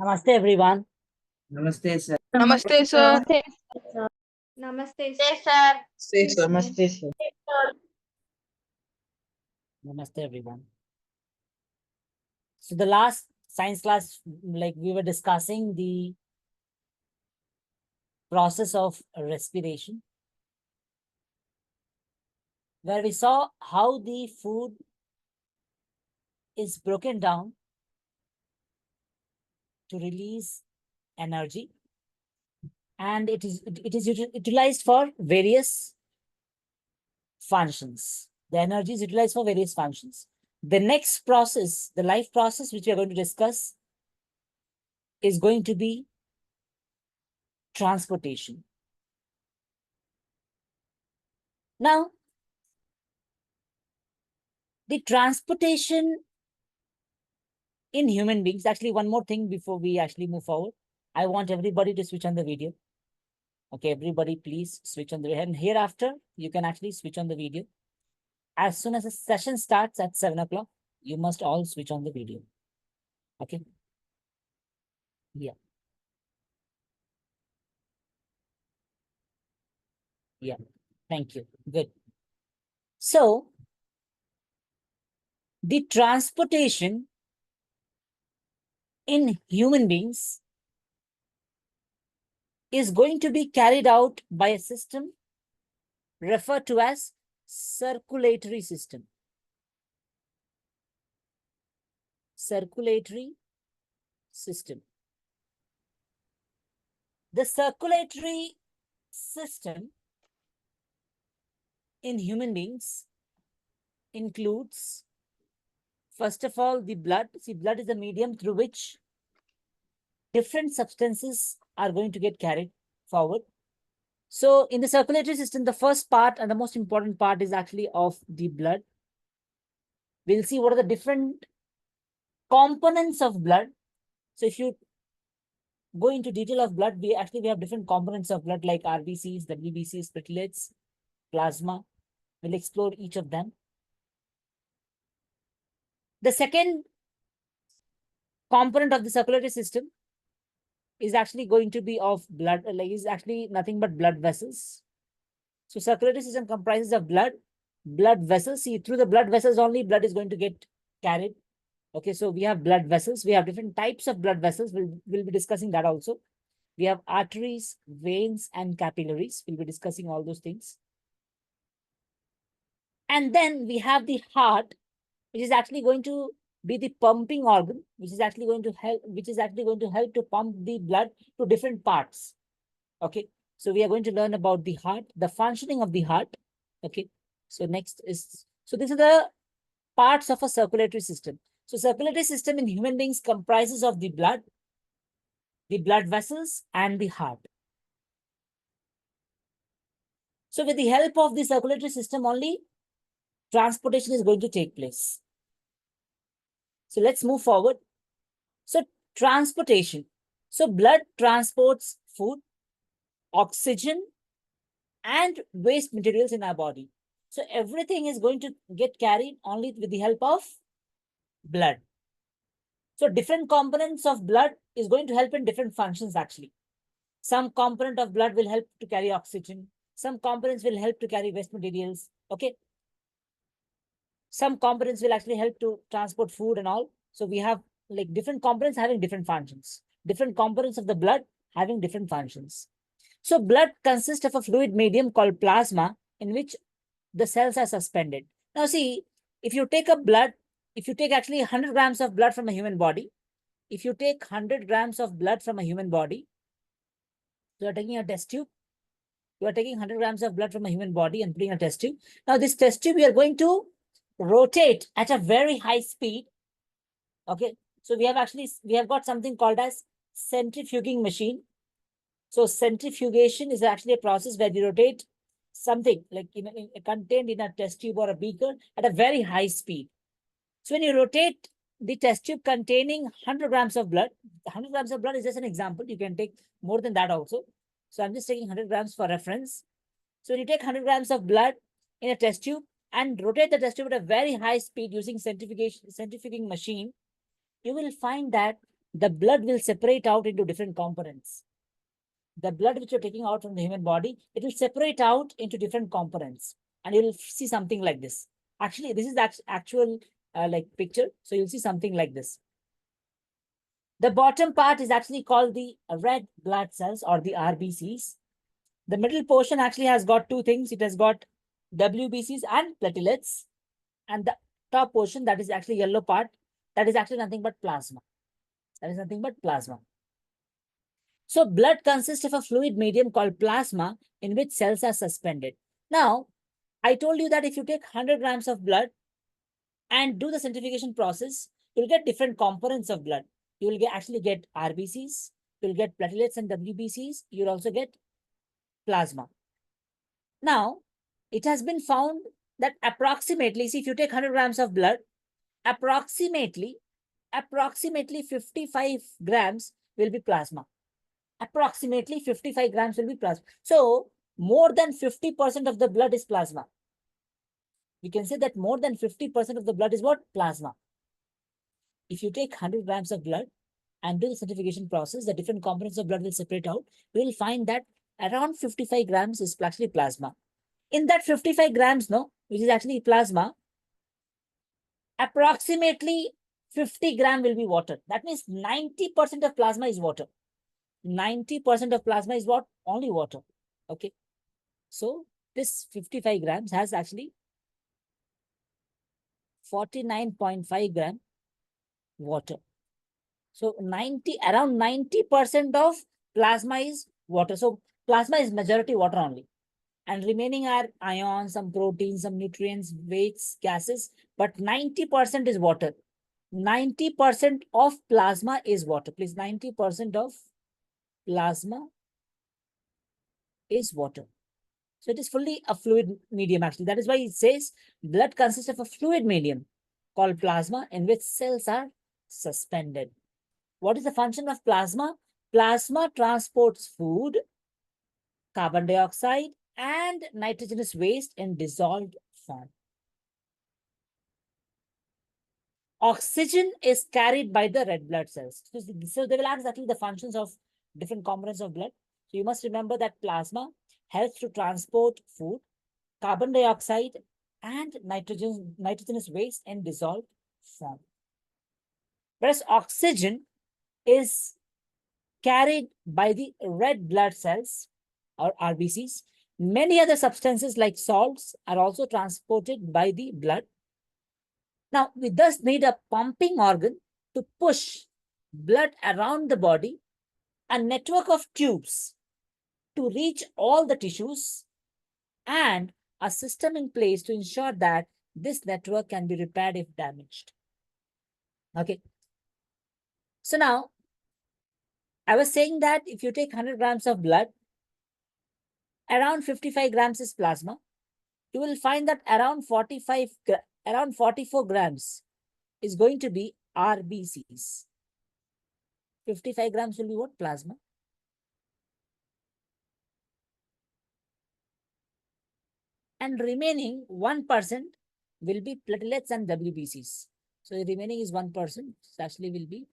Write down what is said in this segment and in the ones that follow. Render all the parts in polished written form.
Namaste everyone. Namaste, sir. Namaste, sir. Namaste, sir. Namaste, sir. Namaste everyone. So the last science class, like we were discussing the process of respiration, where we saw how the food is broken down to release energy, and it is utilized for various functions. The energy is utilized for various functions. The next process, the life process, which we are going to discuss, is going to be transportation. Now, the transportation in human beings, actually one more thing before we actually move forward, I want everybody to switch on the video. Okay, everybody please switch on the video, and hereafter you can actually switch on the video. As soon as the session starts at 7 o'clock, you must all switch on the video. Okay. Yeah. Yeah. Thank you. Good. So, the transportation in human beings is going to be carried out by a system referred to as circulatory system. Circulatory system. The circulatory system in human beings includes, first of all, the blood. See, blood is the medium through which different substances are going to get carried forward. So in the circulatory system, the first part and the most important part is actually of the blood. We'll see what are the different components of blood. So if you go into detail of blood, we have different components of blood like RBCs, WBCs, platelets, plasma. We'll explore each of them. The second component of the circulatory system is actually going to be of blood, like is actually nothing but blood vessels. So circulatory system comprises of blood vessels. See, through the blood vessels only blood is going to get carried. Okay, so we have blood vessels. We have different types of blood vessels. We'll be discussing that also. We have arteries, veins, and capillaries. We'll be discussing all those things. And then we have the heart, which is actually going to be the pumping organ, which is actually going to help to pump the blood to different parts. Okay, so we are going to learn about the heart, the functioning of the heart. Okay, so next is, so these are the parts of a circulatory system. So circulatory system in human beings comprises of the blood vessels, and the heart. So with the help of the circulatory system only, transportation is going to take place. So let's move forward. So transportation. So blood transports food, oxygen, and waste materials in our body. So everything is going to get carried only with the help of blood. So different components of blood is going to help in different functions actually. Some component of blood will help to carry oxygen. Some components will help to carry waste materials. Okay. Some components will actually help to transport food and all. So we have like different components having different functions. Different components of the blood having different functions. So blood consists of a fluid medium called plasma in which the cells are suspended. Now see, if you take actually 100 grams of blood from a human body, if you take 100 grams of blood from a human body, you are taking a test tube. You are taking 100 grams of blood from a human body and putting a test tube. Now this test tube we are going to rotate at a very high speed. Okay, so we have got something called as centrifuging machine. So centrifugation is actually a process where you rotate something like contained in a test tube or a beaker at a very high speed. So when you rotate the test tube containing 100 grams of blood, 100 grams of blood is just an example. You can take more than that also. So I'm just taking 100 grams for reference. So when you take 100 grams of blood in a test tube and rotate the test tube at a very high speed using centrifuging machine, you will find that the blood will separate out into different components. The blood which you're taking out from the human body, it will separate out into different components. And you'll see something like this. Actually, this is the actual like picture. So you'll see something like this. The bottom part is actually called the red blood cells or the RBCs. The middle portion actually has got two things. It has got WBCs and platelets. And the top portion, that is actually yellow part, that is actually nothing but plasma. That is nothing but plasma. So blood consists of a fluid medium called plasma in which cells are suspended. Now, I told you that if you take 100 grams of blood and do the centrifugation process, you'll get different components of blood. You will actually get RBCs, you'll get platelets and WBCs, you'll also get plasma. Now, it has been found that approximately, see, if you take 100 grams of blood, approximately 55 grams will be plasma. Approximately 55 grams will be plasma. So, more than 50% of the blood is plasma. We can say that more than 50% of the blood is what? Plasma. If you take 100 grams of blood and do the centrifugation process, the different components of blood will separate out. We will find that around 55 grams is actually plasma. In that 55 grams, no, which is actually plasma, approximately 50 gram will be water. That means 90% of plasma is water. 90% of plasma is what? Only water. Okay. So this 55 grams has actually 49.5 gram water. So around 90% of plasma is water. So plasma is majority water only. And remaining are ions, some proteins, some nutrients, weights, gases. But 90% is water. 90% of plasma is water. Please, 90% of plasma is water. So it is fully a fluid medium actually. That is why it says blood consists of a fluid medium called plasma in which cells are suspended. What is the function of plasma? Plasma transports food, carbon dioxide, and nitrogenous waste in dissolved form. Oxygen is carried by the red blood cells. So they will ask exactly the functions of different components of blood. So you must remember that plasma helps to transport food, carbon dioxide, and nitrogenous waste in dissolved form. Whereas oxygen is carried by the red blood cells or RBCs. Many other substances like salts are also transported by the blood. Now, we thus need a pumping organ to push blood around the body, a network of tubes to reach all the tissues, and a system in place to ensure that this network can be repaired if damaged. Okay. So now, I was saying that if you take 100 grams of blood, around 55 grams is plasma. You will find that around 44 grams is going to be RBCs. 55 grams will be what? Plasma. And remaining 1% will be platelets and WBCs. So the remaining is 1%. So actually will be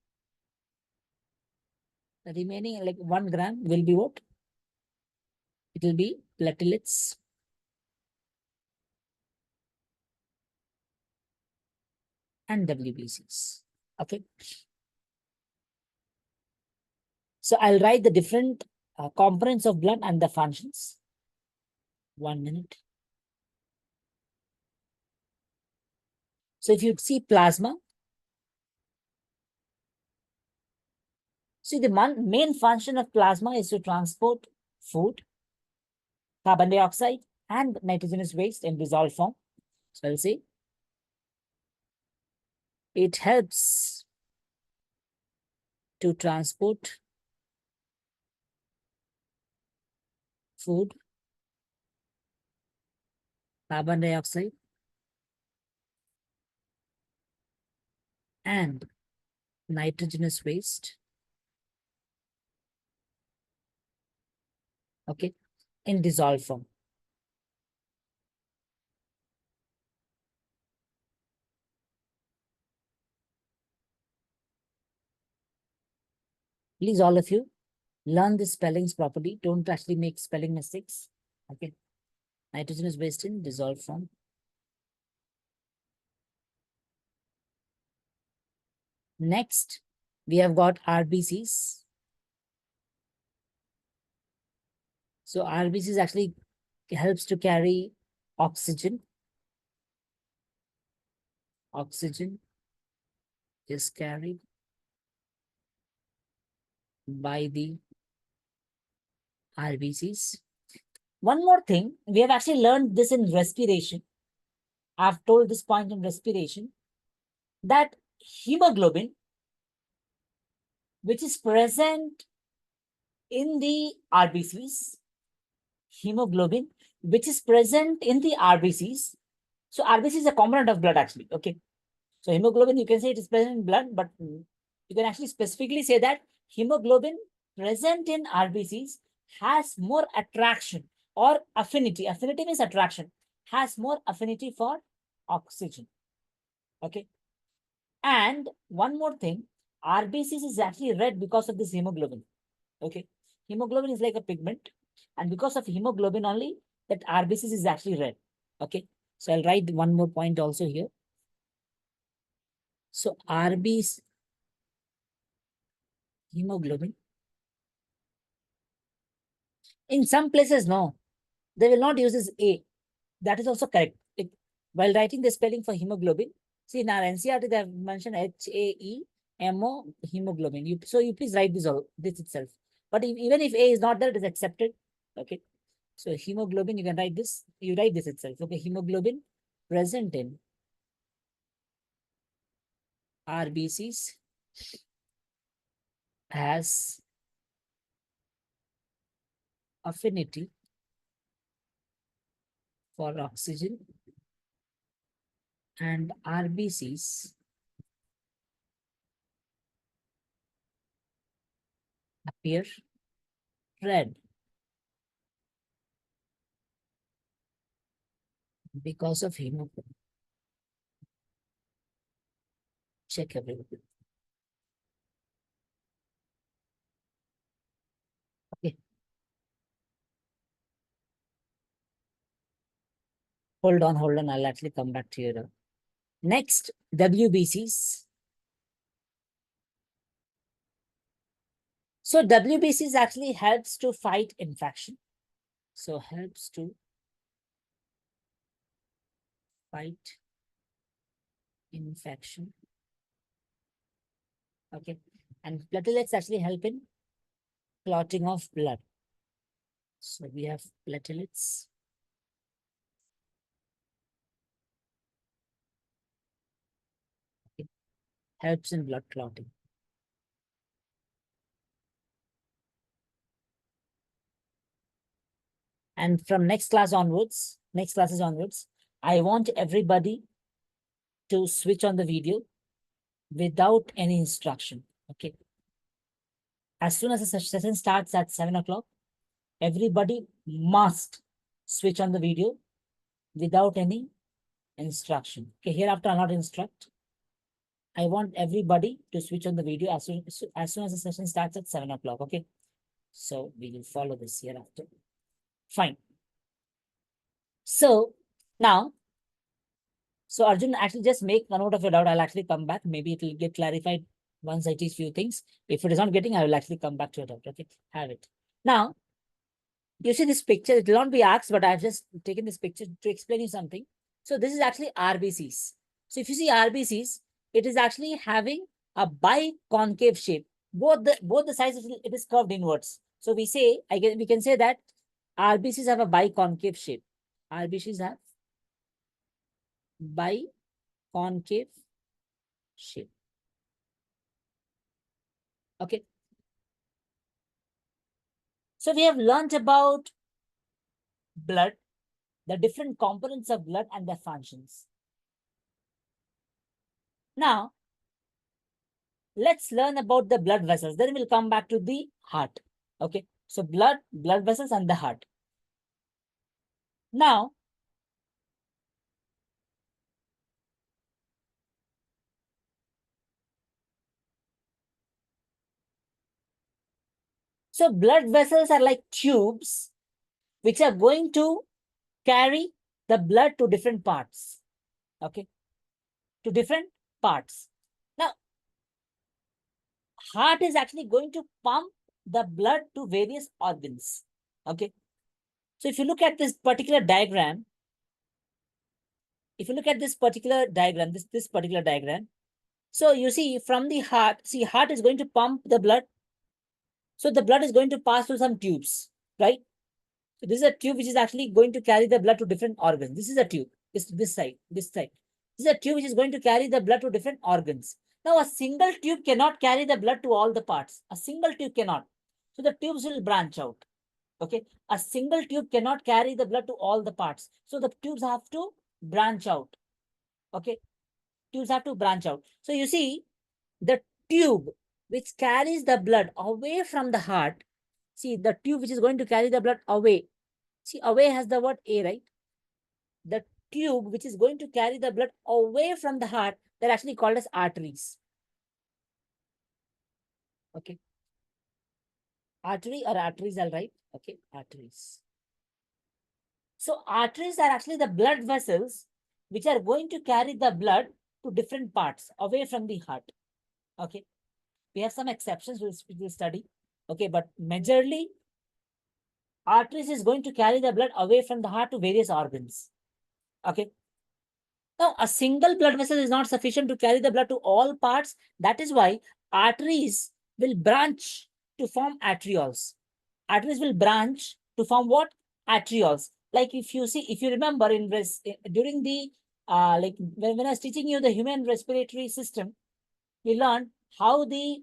the remaining like 1 gram will be what? It will be platelets and WBCs. Okay. So I'll write the different components of blood and the functions. 1 minute. So if you see plasma, see the main function of plasma is to transport food, carbon dioxide, and nitrogenous waste in dissolved form. So I'll say it helps to transport food, carbon dioxide, and nitrogenous waste. Okay, in dissolved form. Please, all of you, learn the spellings properly. Don't actually make spelling mistakes. Okay. Nitrogen is based in dissolved form. Next, we have got RBCs. So RBCs actually helps to carry oxygen. Oxygen is carried by the RBCs. One more thing, we have actually learned this in respiration. I've told this point in respiration that hemoglobin, which is present in the RBCs, hemoglobin, which is present in the RBCs. So RBC is a component of blood actually. Okay. So hemoglobin, you can say it is present in blood, but you can actually specifically say that hemoglobin present in RBCs has more attraction or affinity. Affinity means attraction, has more affinity for oxygen. Okay. And one more thing, RBCs is actually red because of this hemoglobin. Okay. Hemoglobin is like a pigment, and because of hemoglobin only, that RBCs is actually red. Okay. So I'll write one more point also here. So RBs, hemoglobin. In some places, no, they will not use this A. That is also correct. While writing the spelling for hemoglobin, see in our NCERT they have mentioned HAEMO hemoglobin. So you please write this itself. But even if A is not there, it is accepted. Okay. So hemoglobin, you can write this. You write this itself. Okay. Hemoglobin present in RBCs has affinity for oxygen, and RBCs appear red because of hemoglobin. Check everything. Okay. Hold on. I'll actually come back to you now. Next, WBCs. So WBCs actually helps to fight infection. So helps to fight infection. Okay. And platelets actually help in clotting of blood. So we have platelets. Okay. Helps in blood clotting. And from next classes onwards, I want everybody to switch on the video without any instruction. Okay. As soon as the session starts at 7 o'clock, everybody must switch on the video without any instruction. Okay, hereafter I'll not instruct. I want everybody to switch on the video as soon as the session starts at 7 o'clock. Okay. So we will follow this hereafter. Fine. So now, so Arjun, actually just make a note of your doubt. I'll actually come back. Maybe it will get clarified once I teach few things. If it is not getting, I will actually come back to your doubt. Okay, have it. Now, you see this picture, it will not be asked, but I've just taken this picture to explain you something. So this is actually RBCs. So if you see RBCs, it is actually having a biconcave shape. Both the sides, it is curved inwards. So we can say that RBCs have a biconcave shape. RBCs have biconcave shape. Okay. So we have learned about blood, the different components of blood and their functions. Now, let's learn about the blood vessels. Then we'll come back to the heart. Okay. So blood vessels and the heart. Now, So blood vessels are like tubes which are going to carry the blood to different parts. Okay. To different parts. Now, heart is actually going to pump the blood to various organs. Okay. So if you look at this particular diagram, this particular diagram, so you see from the heart, heart is going to pump the blood. So the blood is going to pass through some tubes, right? So this is a tube which is actually going to carry the blood to different organs. This is a tube, this side. This is a tube which is going to carry the blood to different organs. Now a single tube cannot carry the blood to all the parts. A single tube cannot. So the tubes will branch out. Okay. A single tube cannot carry the blood to all the parts. So the tubes have to branch out. Okay. Tubes have to branch out. So you see, the tube which carries the blood away from the heart, see the tube which is going to carry the blood away. See, away has the word A, right? The tube which is going to carry the blood away from the heart, they're actually called as arteries. Okay. Artery or arteries, I'll write. Okay, arteries. So arteries are actually the blood vessels which are going to carry the blood to different parts away from the heart. Okay. We have some exceptions we'll study. Okay, but majorly arteries is going to carry the blood away from the heart to various organs. Okay. Now, a single blood vessel is not sufficient to carry the blood to all parts. That is why arteries will branch to form arterioles. Arteries will branch to form what? Arterioles. Like if you remember during the like when I was teaching you the human respiratory system, we learned how the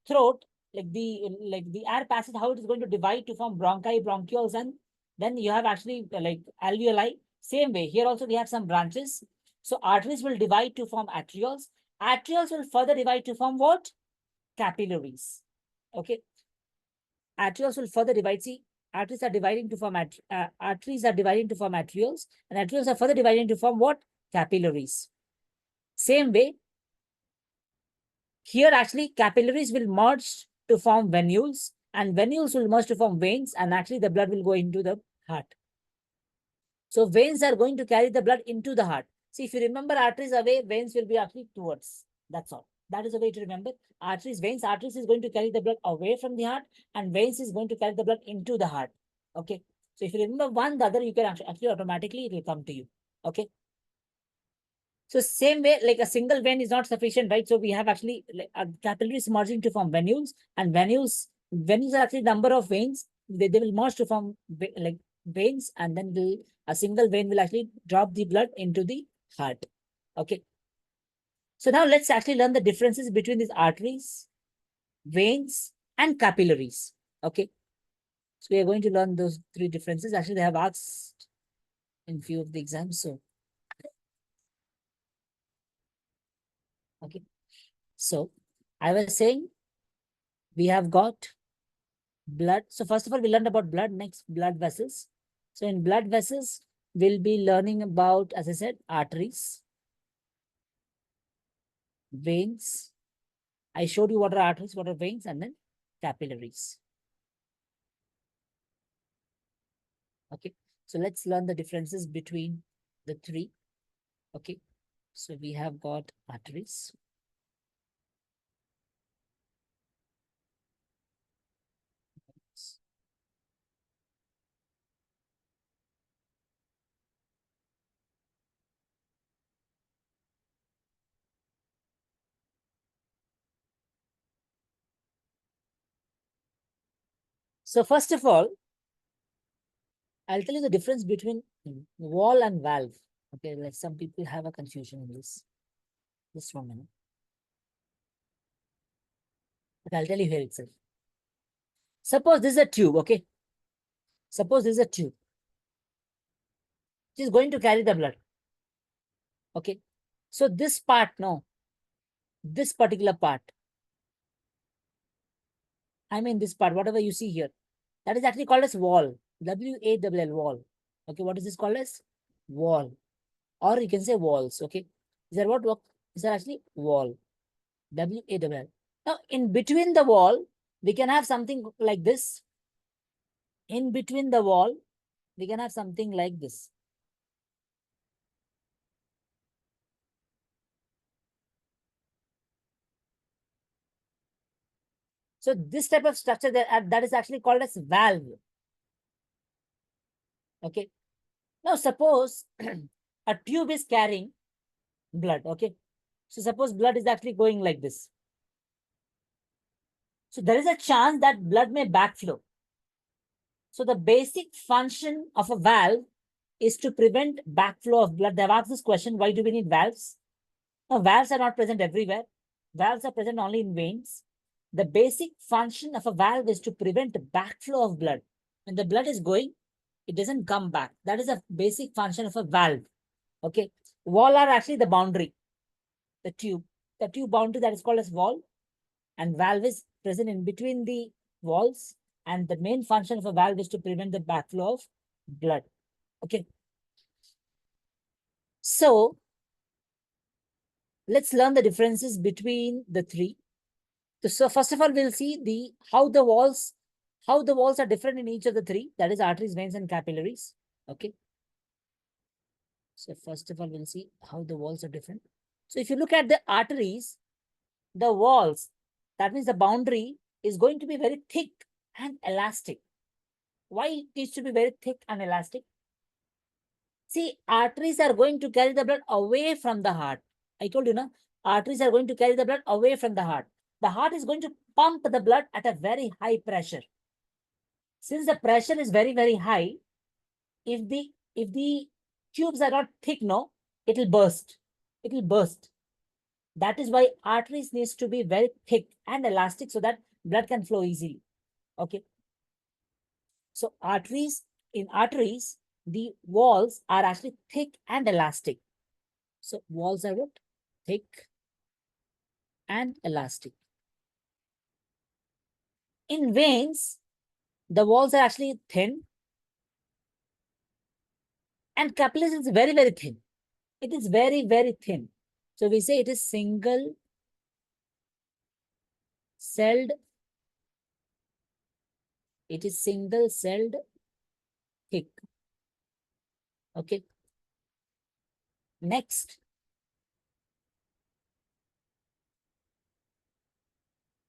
throat, like the air passage, how it is going to divide to form bronchi, bronchioles, and then you have actually like alveoli. Same way, here also we have some branches. So arteries will divide to form arterioles. Arterioles will further divide to form what? Capillaries. Okay. Arterioles will further divide. See, arteries are dividing to form arterioles, and arterioles are further dividing to form what? Capillaries. Same way, here actually capillaries will merge to form venules, and venules will merge to form veins, and actually the blood will go into the heart. So veins are going to carry the blood into the heart. See, if you remember arteries away, veins will be actually towards. That's all. That is the way to remember. Arteries is going to carry the blood away from the heart, and veins is going to carry the blood into the heart. Okay. So if you remember one, the other, you can actually automatically, it will come to you. Okay. So same way, like a single vein is not sufficient, right? So we have actually like capillaries merging to form venules, and venules are actually number of veins. They will merge to form like veins, and then a single vein will actually drop the blood into the heart. Okay. So now let's actually learn the differences between these arteries, veins, and capillaries. Okay. So we are going to learn those three differences. Actually, they have asked in few of the exams. So okay. So I was saying we have got blood. So first of all, we learned about blood, next blood vessels. So in blood vessels, we'll be learning about, as I said, arteries, veins. I showed you what are arteries, what are veins, and then capillaries. Okay. So let's learn the differences between the three. Okay. So we have got arteries. So first of all, I'll tell you the difference between wall and valve. Okay, like some people have a confusion in this. Just 1 minute. But I'll tell you here itself. Suppose this is a tube, okay? Suppose this is a tube which is going to carry the blood. Okay. So this part, no, this particular part, I mean this part, whatever you see here, that is actually called as wall. W-A-L-L, wall. Okay, what is this called as? Wall. Or you can say walls, okay? Is that what work? Is that actually wall? W-A-L-L. Now, in between the wall, we can have something like this. In between the wall, we can have something like this. So this type of structure that is actually called as valve. Okay. Now suppose a tube is carrying blood. Okay. So suppose blood is actually going like this. So there is a chance that blood may backflow. So the basic function of a valve is to prevent backflow of blood. They've asked this question, why do we need valves? Now, valves are not present everywhere. Valves are present only in veins. The basic function of a valve is to prevent backflow of blood. When the blood is going, it doesn't come back. That is a basic function of a valve. Okay. Wall are actually the boundary, the tube. The tube boundary that is called as wall, and valve is present in between the walls. And the main function of a valve is to prevent the backflow of blood. Okay. So let's learn the differences between the three. So first of all, we'll see how the walls are different in each of the three. That is arteries, veins, and capillaries. Okay. So first of all, we'll see how the walls are different. So if you look at the arteries, the walls, that means the boundary is going to be very thick and elastic. Why it needs to be very thick and elastic? See, arteries are going to carry the blood away from the heart. I told you, no? Arteries are going to carry the blood away from the heart. The heart is going to pump the blood at a very high pressure. Since the pressure is very, very high, if the tubes are not thick, no, it will burst. It will burst. That is why arteries needs to be very thick and elastic so that blood can flow easily. Okay. So in arteries, the walls are actually thick and elastic. So walls are what? Thick and elastic. In veins, the walls are actually thin, and capillaries is very, very thin. It is very, very thin. So we say it is single celled. It is single celled thick. Okay. Next.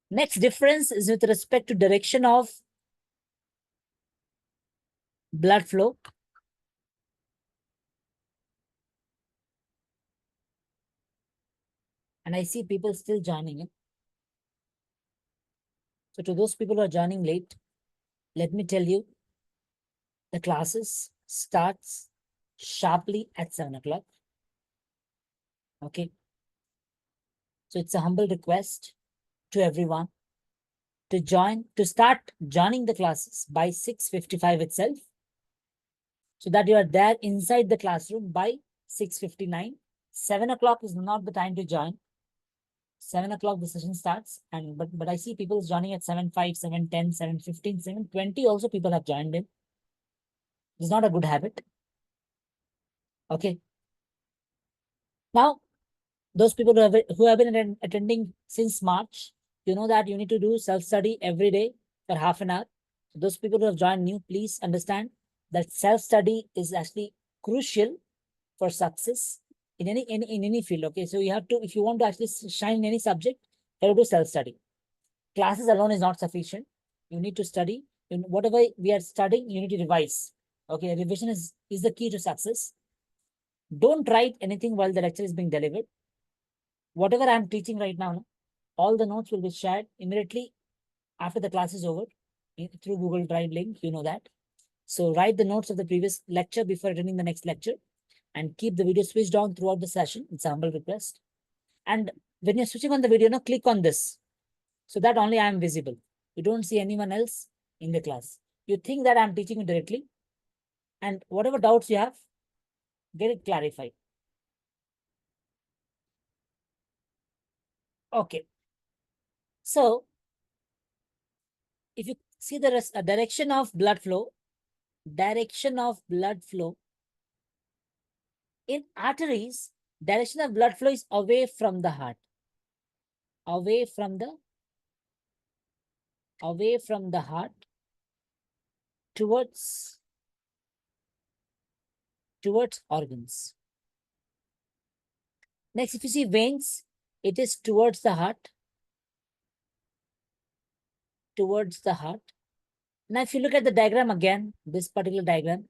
Next difference is with respect to direction of blood flow. And I see people still joining in. So to those people who are joining late, let me tell you, the classes starts sharply at 7 o'clock. Okay. So it's a humble request to everyone to start joining the classes by 6:55 itself, so that you are there inside the classroom by 6:59. 7 o'clock is not the time to join. 7 o'clock the session starts, and but I see people joining at 7:05, 7:10, 7:15, 7:20 also people have joined in. It's not a good habit. Okay. Now, those people who have been attending since March, you know that you need to do self-study every day for half an hour. So those people who have joined new, please understand that self-study is actually crucial for success in any field. Okay, so you have to, if you want to actually shine in any subject, you have to do self-study. Classes alone is not sufficient. You need to study. In whatever we are studying, you need to revise. Okay, revision is the key to success. Don't write anything while the lecture is being delivered. Whatever I'm teaching right now, all the notes will be shared immediately after the class is over through Google Drive link. You know that. So write the notes of the previous lecture before attending the next lecture, and keep the video switched on throughout the session. It's a humble request. And when you're switching on the video, click on this so that only I am visible. You don't see anyone else in the class. You think that I'm teaching you directly, and whatever doubts you have, get it clarified. Okay. So if you see the direction of blood flow, in arteries, direction of blood flow is away from the heart. Away from the away from the heart towards organs. Next, if you see veins, it is towards the heart. Now, if you look at the diagram again, this particular diagram,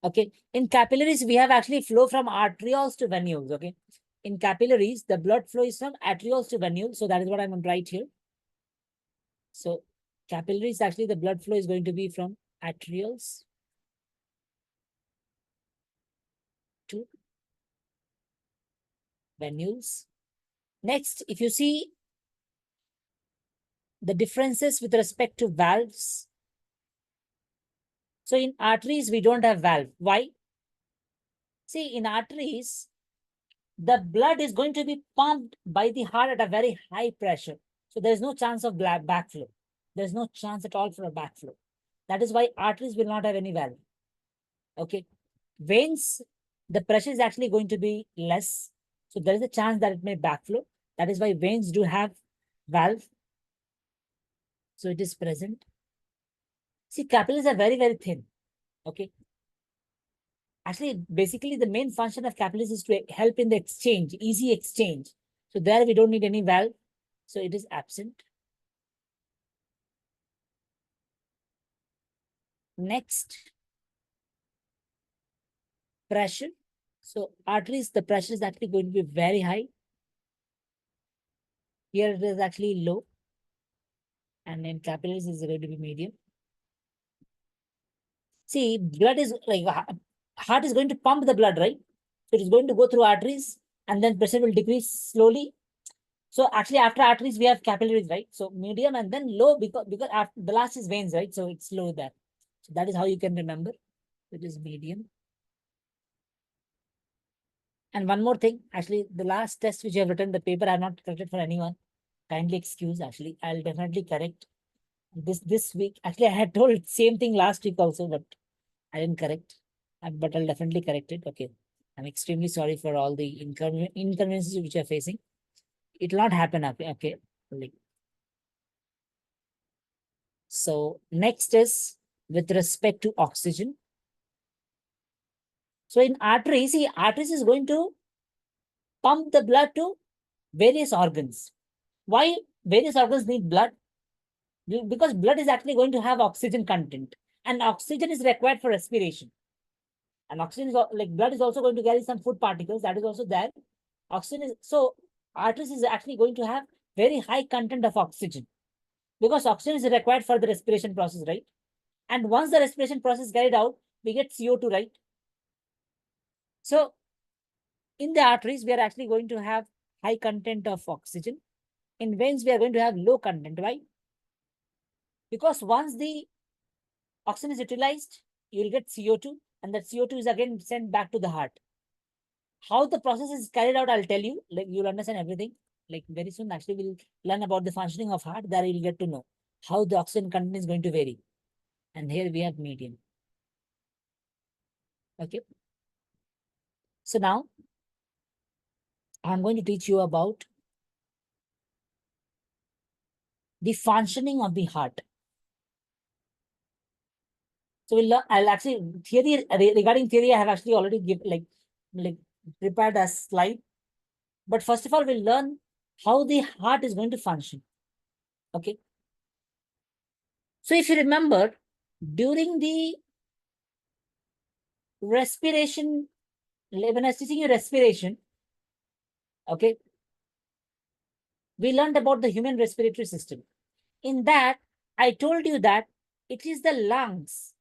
okay, in capillaries, we have actually flow from arterioles to venules, okay. In capillaries, the blood flow is from arterioles to venules, so that is what I'm going to write here. So, capillaries, actually, the blood flow is going to be from arterioles to venules. Next, if you see the differences with respect to valves, so in arteries, we don't have valve. Why? See, in arteries, the blood is going to be pumped by the heart at a very high pressure. So there's no chance of backflow. There's no chance at all for a backflow. That is why arteries will not have any valve. Okay. Veins, the pressure is actually going to be less. So there is a chance that it may backflow. That is why veins do have valve. So it is present. See, capillaries are very, very thin. Okay. Actually, basically, the main function of capillaries is to help in the exchange, easy exchange. So there we don't need any valve. So it is absent. Next, pressure. So arteries, the pressure is actually going to be very high. Here it is actually low. And in capillaries is going to be medium. See, blood is like, heart is going to pump the blood, right? So it is going to go through arteries and then pressure will decrease slowly. So actually after arteries, we have capillaries, right? So medium and then low because after the last is veins, right? So it's low there. So that is how you can remember. It is medium. And one more thing, actually, the last test which you have written, the paper I have not corrected for anyone. Kindly excuse, actually, I'll definitely correct this week. Actually, I had told same thing last week also, but I didn't correct. But I'll definitely correct it. Okay. I'm extremely sorry for all the inconveniences which you're facing. It will not happen. Okay. Like, so next is with respect to oxygen. So in arteries, see, arteries is going to pump the blood to various organs. Why various organs need blood? Because blood is actually going to have oxygen content, and oxygen is required for respiration. And oxygen is like blood is also going to carry some food particles. That is also there. Oxygen is so arteries is actually going to have very high content of oxygen because oxygen is required for the respiration process, right? And once the respiration process is carried out, we get CO2, right? So in the arteries, we are actually going to have high content of oxygen. In veins, we are going to have low content. Why? Because once the oxygen is utilized, you will get CO2, and that CO2 is again sent back to the heart. How the process is carried out, I'll tell you. Like you'll understand everything. Like very soon, actually, we'll learn about the functioning of heart. There you'll get to know how the oxygen content is going to vary. And here we have medium. Okay. So now I'm going to teach you about the functioning of the heart. So we'll learn, I'll actually theory regarding theory, I have actually already prepared a slide. But first of all, we'll learn how the heart is going to function. Okay. So if you remember, during the respiration, when I was teaching you respiration, okay, we learned about the human respiratory system. In that, I told you that it is the lungs.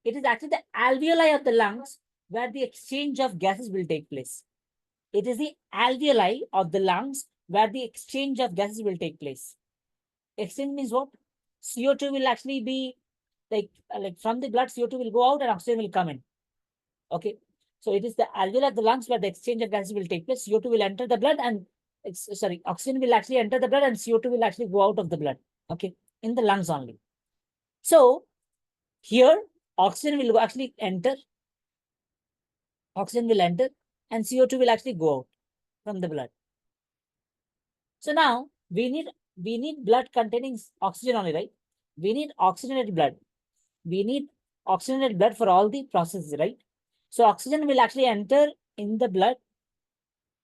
It is actually the alveoli of the lungs where the exchange of gases will take place. It is the alveoli of the lungs where the exchange of gases will take place. Exchange means what? CO2 will actually be like from the blood, CO2 will go out and oxygen will come in. Okay. So it is the alveoli of the lungs where the exchange of gases will take place. CO2 will enter the blood and oxygen will actually enter the blood and CO2 will actually go out of the blood. Okay. In the lungs only. So here oxygen will actually enter. Oxygen will enter and CO2 will actually go out from the blood. So now we need we need blood containing oxygen only, right? We need oxygenated blood. We need oxygenated blood for all the processes, right? So oxygen will actually enter in the blood,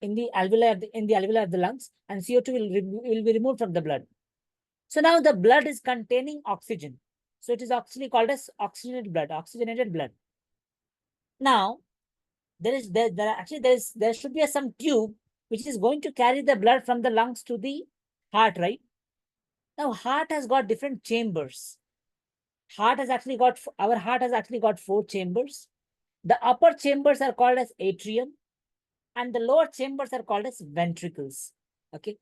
in the alveoli of the lungs, and CO2 will be removed from the blood. So now the blood is containing oxygen. So it is actually called as oxygenated blood. Now, there should be some tube which is going to carry the blood from the lungs to the heart, right? Now, heart has got different chambers. Our heart has actually got 4 chambers. The upper chambers are called as atrium, and the lower chambers are called as ventricles. Okay.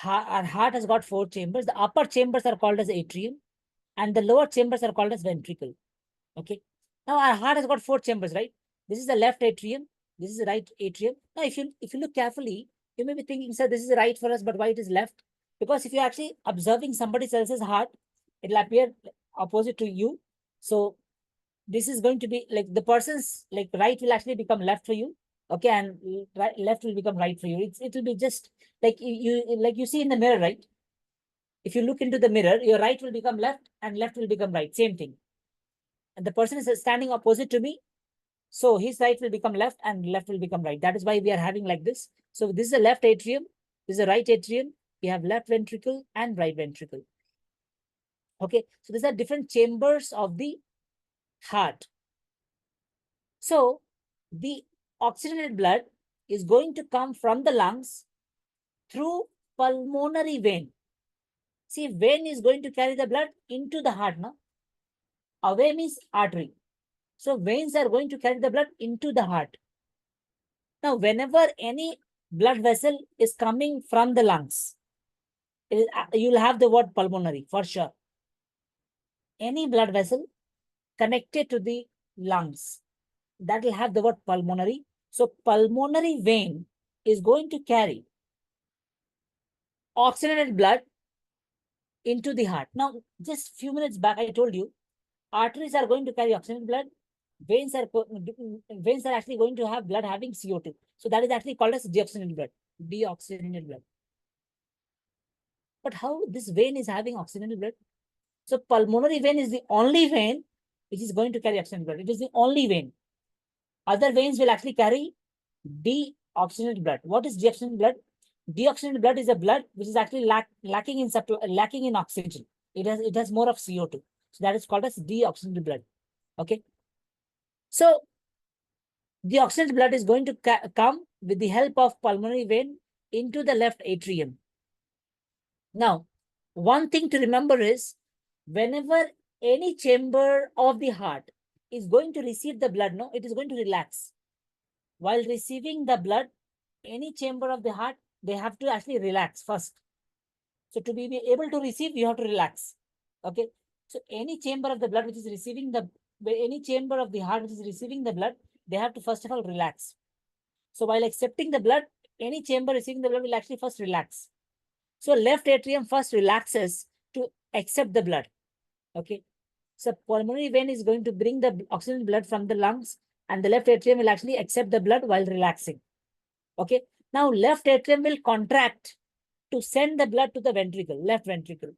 Our heart has got 4 chambers. The upper chambers are called as atrium, and the lower chambers are called as ventricle. Okay. Now our heart has got 4 chambers, right? This is the left atrium. This is the right atrium. Now, if you look carefully, you may be thinking, sir, this is right for us, but why it is left? Because if you're actually observing somebody else's heart, it'll appear opposite to you. So this is going to be like the person's like right will actually become left for you. Okay, and left will become right for you. It will be just like you see in the mirror, right? If you look into the mirror, your right will become left and left will become right. Same thing. And the person is standing opposite to me, so his right will become left and left will become right. That is why we are having like this. So this is the left atrium, this is the right atrium. We have left ventricle and right ventricle. Okay, so these are different chambers of the heart. So the oxygenated blood is going to come from the lungs through pulmonary vein. See, vein is going to carry the blood into the heart, no? Away means artery. So veins are going to carry the blood into the heart. Now, whenever any blood vessel is coming from the lungs, you'll have the word pulmonary for sure. Any blood vessel connected to the lungs, that will have the word pulmonary. So pulmonary vein is going to carry oxygenated blood into the heart. Now, just few minutes back, I told you, arteries are going to carry oxygenated blood. Veins are actually going to have blood having CO2. So that is actually called as deoxygenated blood. Deoxygenated blood. But how this vein is having oxygenated blood? So pulmonary vein is the only vein which is going to carry oxygenated blood. It is the only vein. Other veins will actually carry deoxygenated blood. What is deoxygenated blood? Deoxygenated blood is a blood which is actually lacking in oxygen. It has more of CO2. So that is called as deoxygenated blood. Okay. So the oxygenated blood is going to come with the help of pulmonary vein into the left atrium. Now, one thing to remember is whenever any chamber of the heart is going to receive the blood, no, it is going to relax. While receiving the blood, any chamber of the heart, they have to actually relax first. So to be able to receive, you have to relax. Okay. So any chamber of the blood which is receiving any chamber of the heart which is receiving the blood, they have to first of all relax. So while accepting the blood, any chamber receiving the blood will actually first relax. So left atrium first relaxes to accept the blood. Okay. So pulmonary vein is going to bring the oxygen blood from the lungs, and the left atrium will actually accept the blood while relaxing. Okay. Now left atrium will contract to send the blood to the ventricle, left ventricle.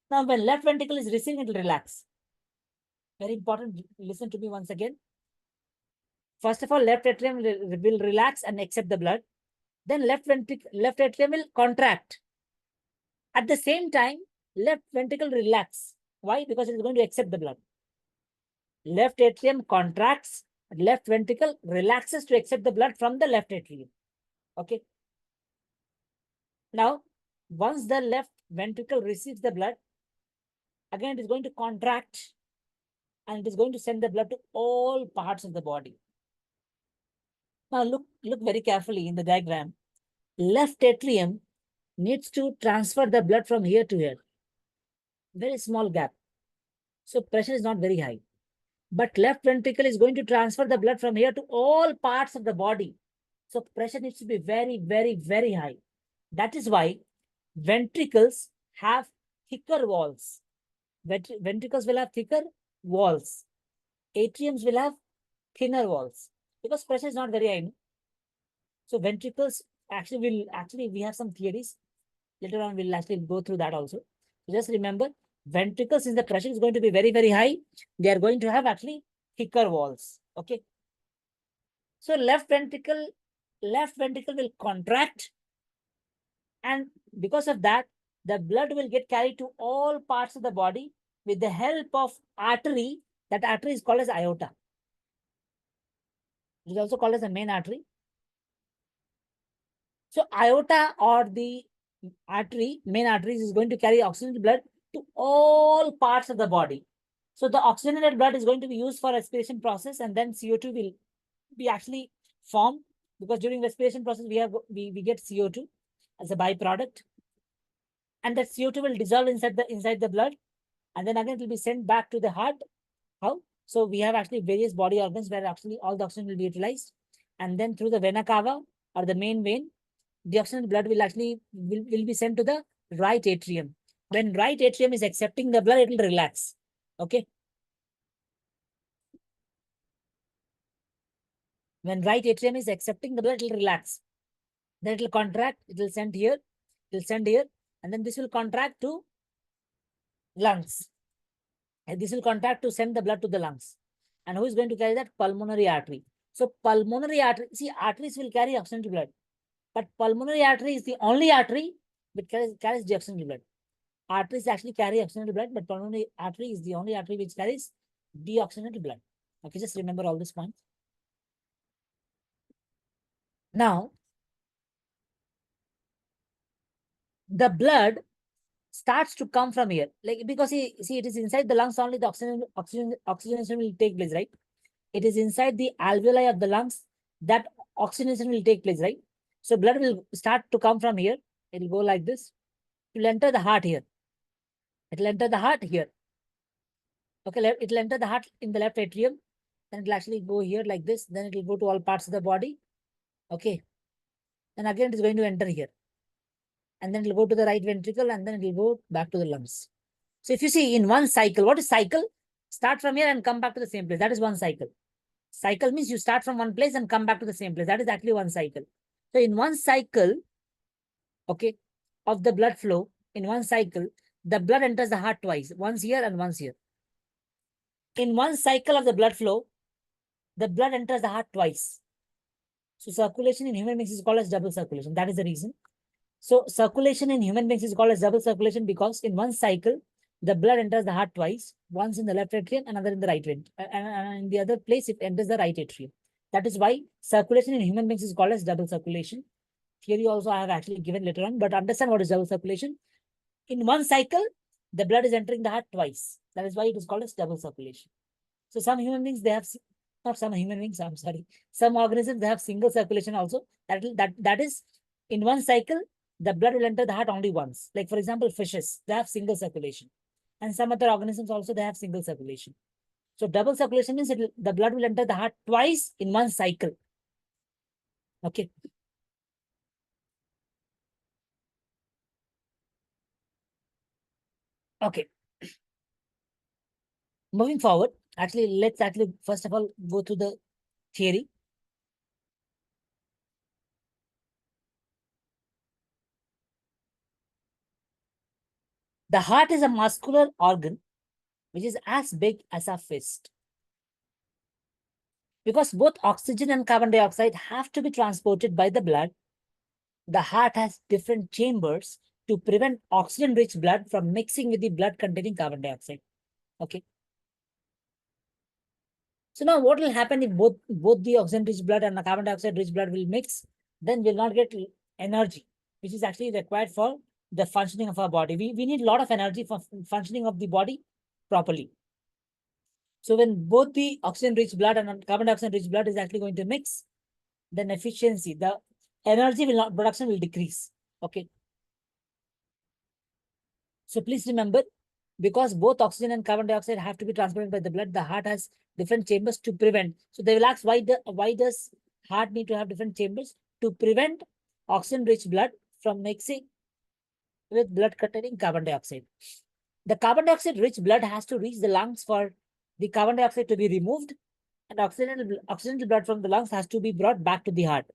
Now when left ventricle is receiving, it will relax. Very important. Listen to me once again. First of all, left atrium will relax and accept the blood. Then left atrium will contract. At the same time, left ventricle relax. Why? Because it is going to accept the blood. Left atrium contracts, left ventricle relaxes to accept the blood from the left atrium. Okay. Now, once the left ventricle receives the blood, again it is going to contract and it is going to send the blood to all parts of the body. Now look very carefully in the diagram. Left atrium needs to transfer the blood from here to here. Very small gap. So pressure is not very high. But left ventricle is going to transfer the blood from here to all parts of the body. So pressure needs to be very, very, very high. That is why ventricles have thicker walls. Ventricles will have thicker walls. Atriums will have thinner walls because pressure is not very high. So ventricles Actually we have some theories. Later on, we'll actually go through that also. So just remember, ventricles, since the pressure is going to be very, very high, they are going to have actually thicker walls. Okay. So left ventricle will contract, and because of that, the blood will get carried to all parts of the body with the help of artery. That artery is called as aorta. It is also called as the main artery. So aorta or the artery, main arteries, is going to carry oxygenated blood to all parts of the body. So the oxygenated blood is going to be used for respiration process, and then CO2 will be actually formed, because during respiration process we get CO2 as a byproduct, and that CO2 will dissolve inside the blood, and then again it will be sent back to the heart. How? So we have actually various body organs where actually all the oxygen will be utilized, and then through the vena cava or the main vein, the oxygen blood will actually will be sent to the right atrium. When right atrium is accepting the blood, it will relax. Okay. When right atrium is accepting the blood, it will relax. Then it will contract, it will send here, and then this will contract to lungs. And this will contract to send the blood to the lungs. And who is going to carry that? Pulmonary artery. So pulmonary artery, see, arteries will carry oxygen blood, but pulmonary artery is the only artery which carries deoxygenated blood. Arteries actually carry oxygenated blood, but pulmonary artery is the only artery which carries deoxygenated blood. Okay, just remember all these points. Now, the blood starts to come from here, like, because see, it is inside the lungs only the oxygenation will take place, right? It is inside the alveoli of the lungs that oxygenation will take place, right? So blood will start to come from here. It will go like this. It will enter the heart here. It will enter the heart here. Okay, it will enter the heart in the left atrium. Then it will actually go here like this. Then it will go to all parts of the body. Okay. Then again it is going to enter here. And then it will go to the right ventricle, and then it will go back to the lungs. So if you see in one cycle, what is cycle? Start from here and come back to the same place. That is one cycle. Cycle means you start from one place and come back to the same place. That is actually one cycle. So in one cycle, okay, of the blood flow, in one cycle, the blood enters the heart twice, once here and once here. In one cycle of the blood flow, the blood enters the heart twice. So circulation in human beings is called as double circulation. That is the reason. So circulation in human beings is called as double circulation because in one cycle, the blood enters the heart twice, once in the left atrium, another in the right atrium, and in the other place it enters the right atrium. That is why circulation in human beings is called as double circulation. Theory also I have actually given later on, but understand what is double circulation. In one cycle, the blood is entering the heart twice. That is why it is called as double circulation. So some human beings, they have, not some human beings, I'm sorry, some organisms, they have single circulation also. That is, in one cycle, the blood will enter the heart only once. Like for example, fishes, they have single circulation. And some other organisms also, they have single circulation. So double circulation means the blood will enter the heart twice in one cycle. Okay. Okay. Moving forward, let's first of all go to the theory. The heart is a muscular organ which is as big as a fist. Because both oxygen and carbon dioxide have to be transported by the blood, the heart has different chambers to prevent oxygen-rich blood from mixing with the blood containing carbon dioxide. Okay. So now what will happen if both the oxygen-rich blood and the carbon dioxide-rich blood will mix? Then we'll not get energy, which is actually required for the functioning of our body. We need a lot of energy for functioning of the body properly. So when both the oxygen-rich blood and carbon dioxide-rich blood is actually going to mix, then efficiency, the energy production will decrease. Okay. So please remember, because both oxygen and carbon dioxide have to be transported by the blood, the heart has different chambers to prevent. So they will ask, why does heart need to have different chambers? To prevent oxygen-rich blood from mixing with blood containing carbon dioxide. The carbon dioxide-rich blood has to reach the lungs for the carbon dioxide to be removed, and oxygen blood from the lungs has to be brought back to the heart.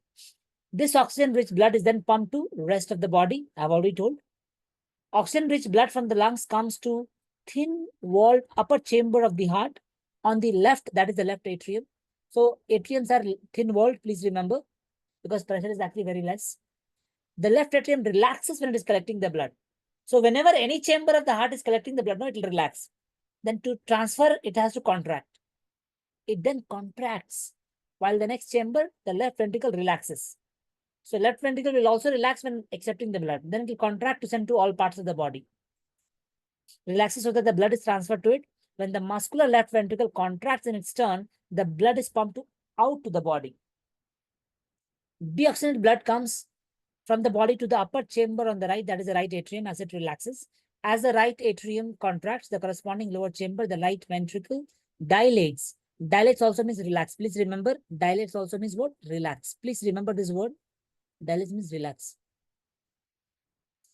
This oxygen-rich blood is then pumped to rest of the body. I've already told. Oxygen-rich blood from the lungs comes to thin-walled upper chamber of the heart on the left, that is the left atrium. So atriums are thin-walled, please remember, because pressure is actually very less. The left atrium relaxes when it is collecting the blood. So whenever any chamber of the heart is collecting the blood, no, it will relax. Then to transfer, it has to contract. It then contracts, while the next chamber, the left ventricle relaxes. So left ventricle will also relax when accepting the blood. Then it will contract to send to all parts of the body. Relaxes so that the blood is transferred to it. When the muscular left ventricle contracts in its turn, the blood is pumped out to the body. Deoxygenated blood comes from the body to the upper chamber on the right, that is the right atrium, as it relaxes. As the right atrium contracts, the corresponding lower chamber, the right ventricle, dilates. Dilates also means relax. Please remember, dilates also means what? Relax. Please remember this word. Dilates means relax.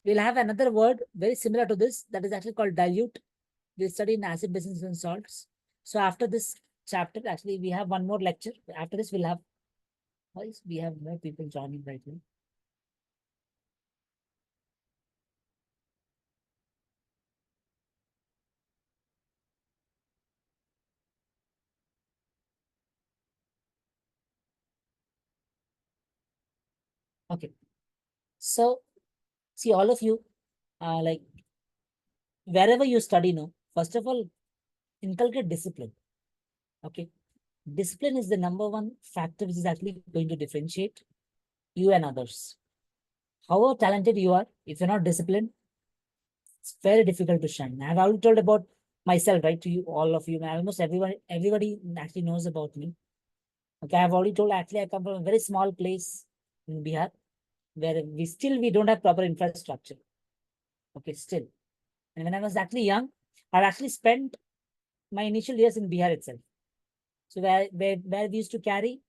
We'll have another word very similar to this that is actually called dilute. We'll study in acid, bases, and salts. So after this chapter, actually, we have one more lecture. After this, we'll have, we have more people joining right now. Okay. So, see, all of you, like, wherever you study now, first of all, inculcate discipline. Okay. Discipline is the number one factor which is actually going to differentiate you and others. However talented you are, if you're not disciplined, it's very difficult to shine. I've already told about myself, right, to you, all of you. Almost everybody actually knows about me. Okay, I've already told, actually, I come from a very small place in Bihar, where we don't have proper infrastructure. Okay, still. And when I was actually young, I actually spent my initial years in Bihar itself. So where we used to carry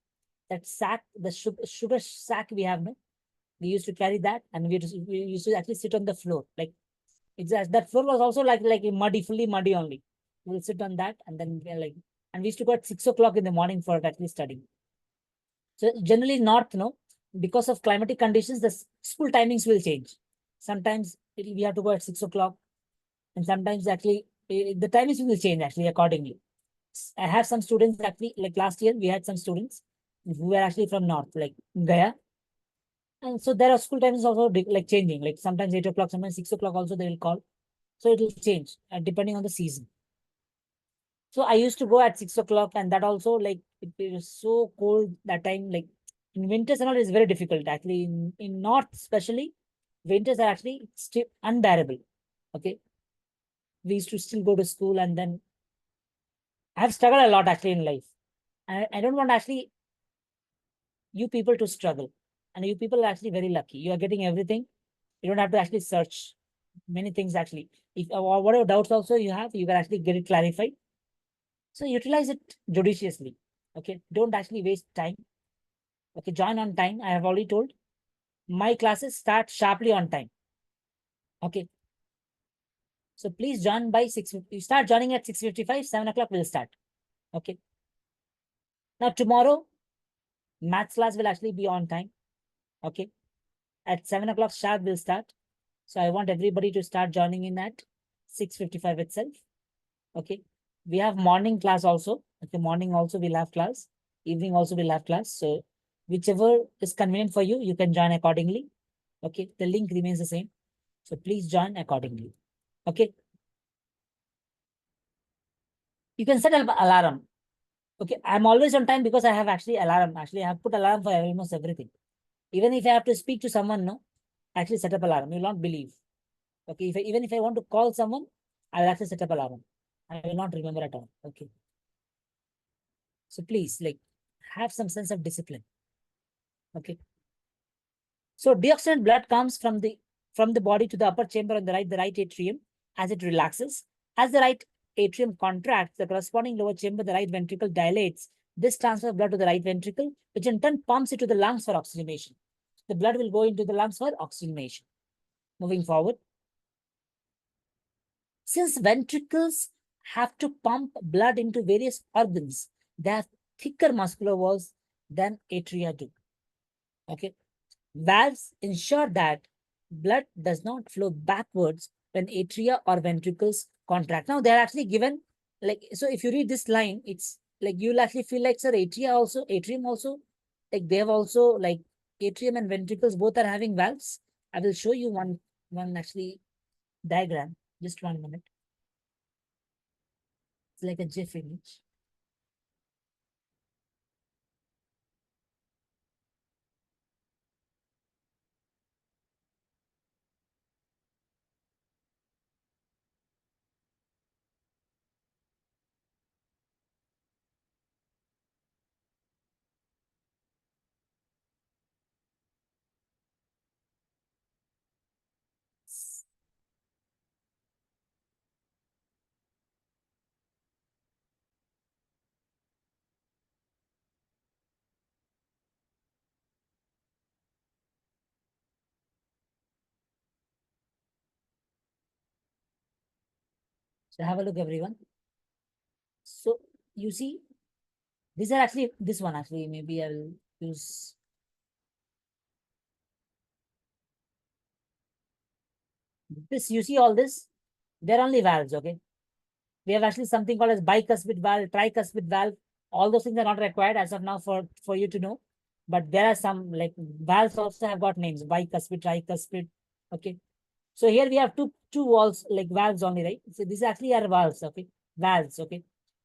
that sack, the sugar sack we have, no? We used to carry that, and we used to actually sit on the floor. Like, it's that floor was also like muddy, fully muddy only. We'll sit on that, and then and we used to go at 6 o'clock in the morning for actually studying. So generally north, no, because of climatic conditions, the school timings will change. Sometimes we have to go at 6 o'clock, and sometimes actually the timings will change actually accordingly. I have some students actually, like last year, we had some students who were actually from north, like Gaya. And so there are school times also like changing, like sometimes 8 o'clock, sometimes 6 o'clock also they will call. So it will change depending on the season. So I used to go at 6 o'clock, and that also like it was so cold that time. Like in winters and all, it's very difficult actually. In north, especially, winters are actually still unbearable. Okay, we used to still go to school, and then I have struggled a lot actually in life. I don't want actually you people to struggle, and you people are actually very lucky. You are getting everything. You don't have to actually search many things actually. If whatever doubts also you have, you can actually get it clarified. So utilize it judiciously. Okay. Don't actually waste time. Okay. Join on time. I have already told. My classes start sharply on time. Okay. So please join by 6. You start joining at 6:55, 7 o'clock will start. Okay. Now tomorrow, maths class will actually be on time. Okay. At 7 o'clock sharp will start. So I want everybody to start joining in at 6:55 itself. Okay. We have morning class also. Okay. Morning also we'll have class. Evening also we'll have class. So whichever is convenient for you, you can join accordingly. Okay. The link remains the same. So please join accordingly. Okay. You can set an alarm. Okay. I'm always on time because I have actually alarm. Actually, I have put alarm for almost everything. Even if I have to speak to someone, no, actually set up alarm. You will not believe. Okay. Even if I want to call someone, I will actually set up alarm. I will not remember at all. Okay. So please, like, have some sense of discipline. Okay. So deoxygenated blood comes from the body to the upper chamber on the right atrium as it relaxes. As the right atrium contracts, the corresponding lower chamber, the right ventricle dilates. This transfers blood to the right ventricle, which in turn pumps it to the lungs for oxygenation. The blood will go into the lungs for oxygenation. Moving forward. Since ventricles have to pump blood into various organs, they have thicker muscular walls than atria do. Okay. Valves ensure that blood does not flow backwards when atria or ventricles contract. Now they're actually given, like, so if you read this line, it's like you'll actually feel like, sir, atrium also, like they have also, like, atrium and ventricles both are having valves. I will show you one actually diagram. Just 1 minute. It's like a GIF image. So have a look, everyone. So you see, these are actually, this one actually, maybe I'll use. This, you see all this, they're only valves, okay? We have actually something called as bicuspid valve, tricuspid valve. All those things are not required as of now for you to know. But there are some, like, valves also have got names, bicuspid, tricuspid, okay? So here we have two walls, like valves only, right? So these actually are valves, okay? Valves, okay?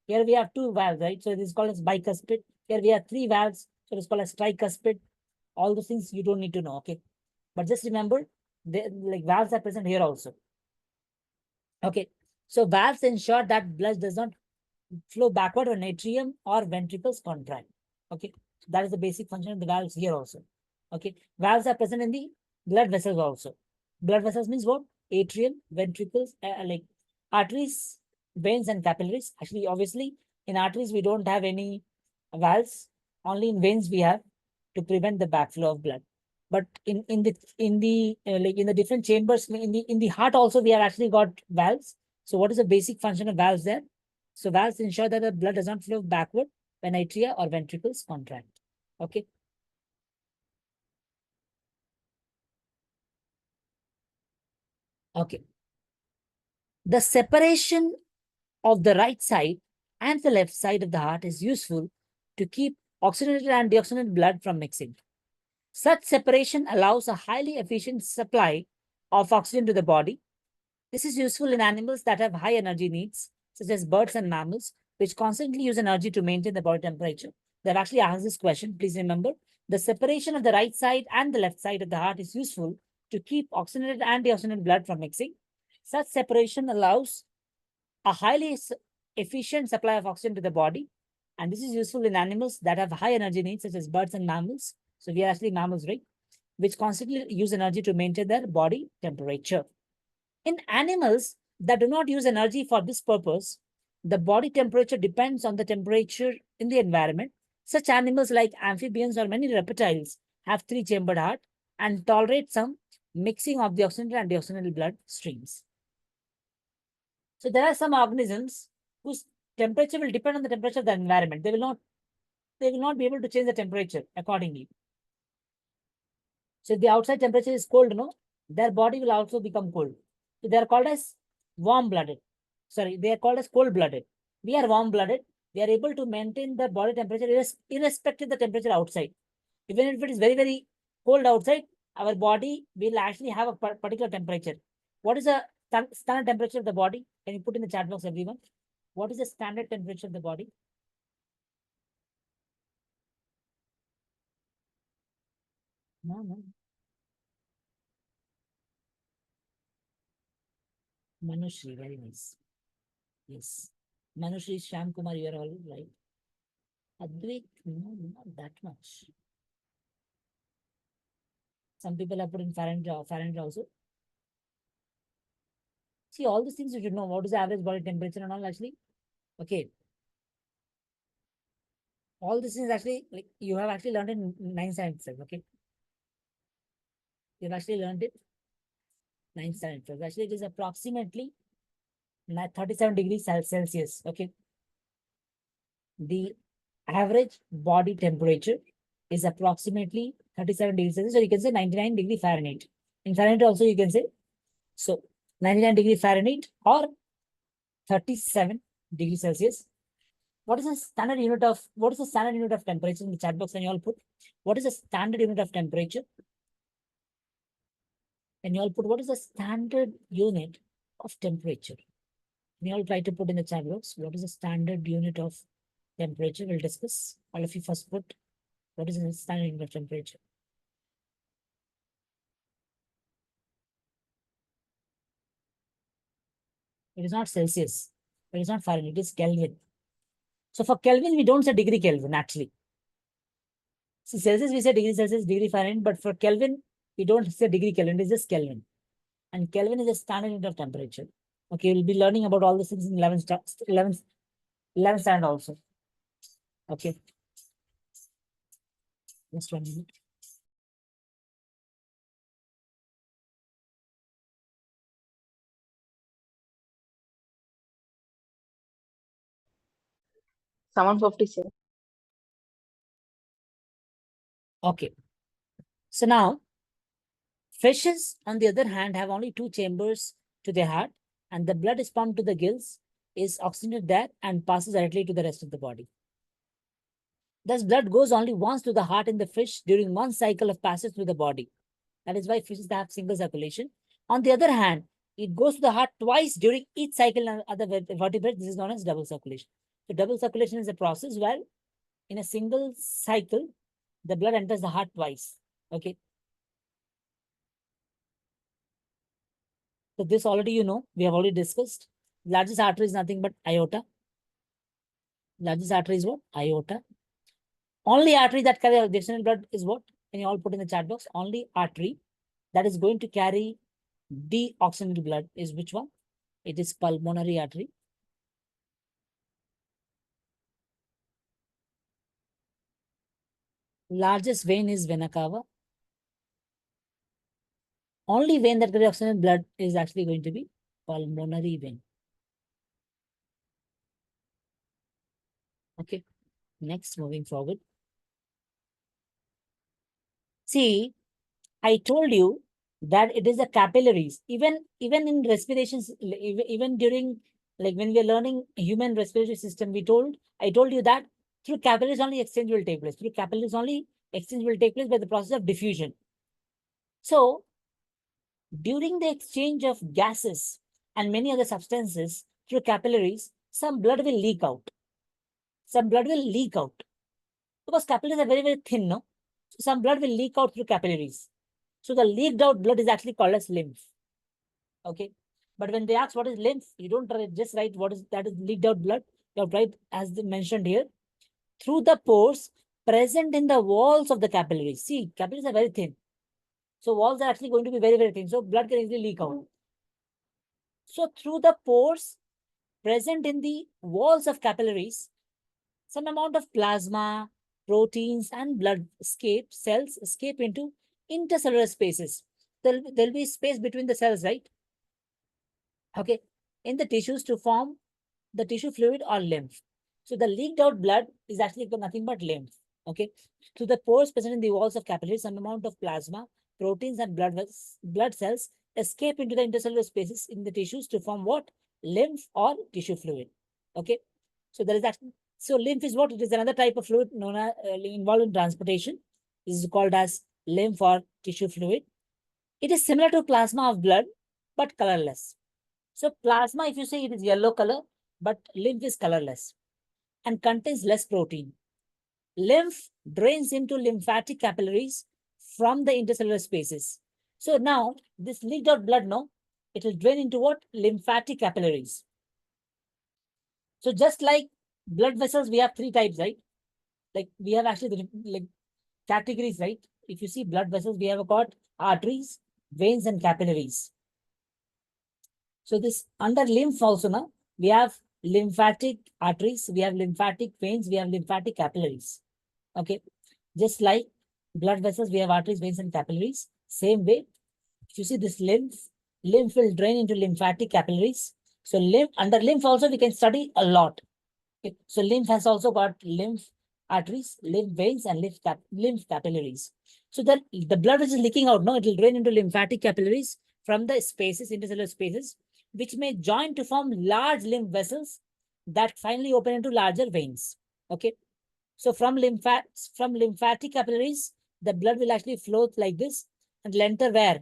Here we have two valves, right? So this is called as bicuspid. Here we have three valves, so it's called as tricuspid. All those things you don't need to know, okay? But just remember, they, like, valves are present here also. Okay, so valves ensure that blood does not flow backward when atrium or ventricles contract. Okay, so that is the basic function of the valves here also. Okay, valves are present in the blood vessels also. Blood vessels means what? Atrium, ventricles, like arteries, veins, and capillaries. Actually, obviously, in arteries we don't have any valves. Only in veins we have, to prevent the backflow of blood. But in the like in the different chambers, in the heart also, we have actually got valves. So what is the basic function of valves there? So valves ensure that the blood does not flow backward when atria or ventricles contract. Okay. Okay. The separation of the right side and the left side of the heart is useful to keep oxygenated and deoxygenated blood from mixing. Such separation allows a highly efficient supply of oxygen to the body. This is useful in animals that have high energy needs, such as birds and mammals, which constantly use energy to maintain the body temperature. They've actually asked this question. Please remember, the separation of the right side and the left side of the heart is useful to keep oxygenated and deoxygenated blood from mixing. Such separation allows a highly efficient supply of oxygen to the body. And this is useful in animals that have high energy needs, such as birds and mammals. So we are actually mammals, right? Which constantly use energy to maintain their body temperature. In animals that do not use energy for this purpose, the body temperature depends on the temperature in the environment. Such animals like amphibians or many reptiles have three-chambered heart and tolerate some mixing of the oxygenated and deoxygenated blood streams. So there are some organisms whose temperature will depend on the temperature of the environment. They will not be able to change the temperature accordingly. So if the outside temperature is cold, no, their body will also become cold. So they are called as warm-blooded. Sorry, they are called as cold-blooded. We are warm-blooded. We are able to maintain the body temperature irrespective of the temperature outside. Even if it is very, very cold outside, our body will actually have a particular temperature. What is the standard temperature of the body? Can you put in the chat box, everyone? What is the standard temperature of the body? No, no. Manushri, very nice. Yes. Manushri, Shyam Kumar, you are all right. Advait, no, not that much. Some people have put in Fahrenheit also. See, all these things you should know. What is the average body temperature and all, actually? Okay. All these things actually, like, you have actually learned in 9th standard itself, okay? You've actually learned it 9th standard itself. Actually, it is approximately 37 degrees Celsius, okay? The average body temperature is approximately 37 degrees Celsius, or you can say 99 degree Fahrenheit. In Fahrenheit also you can say, so 99 degree Fahrenheit or 37 degrees Celsius. What is the standard unit of temperature? In the chat box, can you all put what is the standard unit of temperature? Can you all put what is the standard unit of temperature? Can you all try to put in the chat box what is the standard unit of temperature? We'll discuss. All of you first put what is the standard unit of temperature. It is not Celsius. It is not Fahrenheit. It is Kelvin. So for Kelvin, we don't say degree Kelvin actually. See, Celsius, we say degree Celsius, degree Fahrenheit, but for Kelvin, we don't say degree Kelvin, it is just Kelvin. And Kelvin is a standard unit of temperature. Okay, we'll be learning about all these things in 11th standard also. Okay. Just 1 minute. Someone 57. Okay. So now, fishes, on the other hand, have only 2 chambers to their heart, and the blood is pumped to the gills, is oxygenated there, and passes directly to the rest of the body. Thus, blood goes only once to the heart in the fish during one cycle of passage through the body. That is why fishes have single circulation. On the other hand, it goes to the heart twice during each cycle in other vertebrates. This is known as double circulation. So double circulation is a process where in a single cycle, the blood enters the heart twice. Okay. So this already you know, we have already discussed. Largest artery is nothing but aorta. Largest artery is what? Aorta. Only artery that carries additional blood is what? Can you all put in the chat box? Only artery that is going to carry deoxygenated blood is which one? It is pulmonary artery. Largest vein is vena cava. Only vein that carries oxygenated blood is actually going to be pulmonary vein. Okay. Next, moving forward. See, I told you that it is the capillaries. Even in respirations, even during like when we are learning human respiratory system, I told you that through capillaries only exchange will take place. Through capillaries only exchange will take place by the process of diffusion. So during the exchange of gases and many other substances through capillaries, some blood will leak out. Some blood will leak out because capillaries are very, very thin, no? So some blood will leak out through capillaries. So the leaked out blood is actually called as lymph. Okay. But when they ask what is lymph, you don't just write what is that is leaked out blood. You have to write as mentioned here. Through the pores present in the walls of the capillaries. See, capillaries are very thin. So walls are actually going to be very, very thin. So blood can easily leak out. So through the pores present in the walls of capillaries, some amount of plasma, proteins, and blood cells escape into intercellular spaces. There'll be space between the cells, right? Okay. In the tissues to form the tissue fluid or lymph. So the leaked out blood is actually nothing but lymph. Okay. Through the pores present in the walls of capillaries, some amount of plasma, proteins, and blood cells escape into the intercellular spaces in the tissues to form what? Lymph or tissue fluid. Okay. So there is actually, so lymph is what? It is another type of fluid known as involved in transportation. This is called as lymph or tissue fluid. It is similar to plasma of blood, but colorless. So plasma, if you say it is yellow color, but lymph is colorless and contains less protein. Lymph drains into lymphatic capillaries from the intercellular spaces. So now this leaked out blood, no, it will drain into what? Lymphatic capillaries. So just like blood vessels, we have 3 types, right? Like we have actually like categories, right? If you see blood vessels, we have got arteries, veins, and capillaries. So this under lymph also now, we have lymphatic arteries, we have lymphatic veins, we have lymphatic capillaries. Okay. Just like blood vessels, we have arteries, veins, and capillaries. Same way, if you see this lymph will drain into lymphatic capillaries. So under lymph also we can study a lot. Okay. So lymph has also got lymph arteries, lymph veins, and lymph capillaries. So the blood which is leaking out, no, it will drain into lymphatic capillaries from the spaces, intercellular spaces, which may join to form large lymph vessels that finally open into larger veins. Okay. So from lymphatic capillaries, the blood will actually flow like this and will enter where?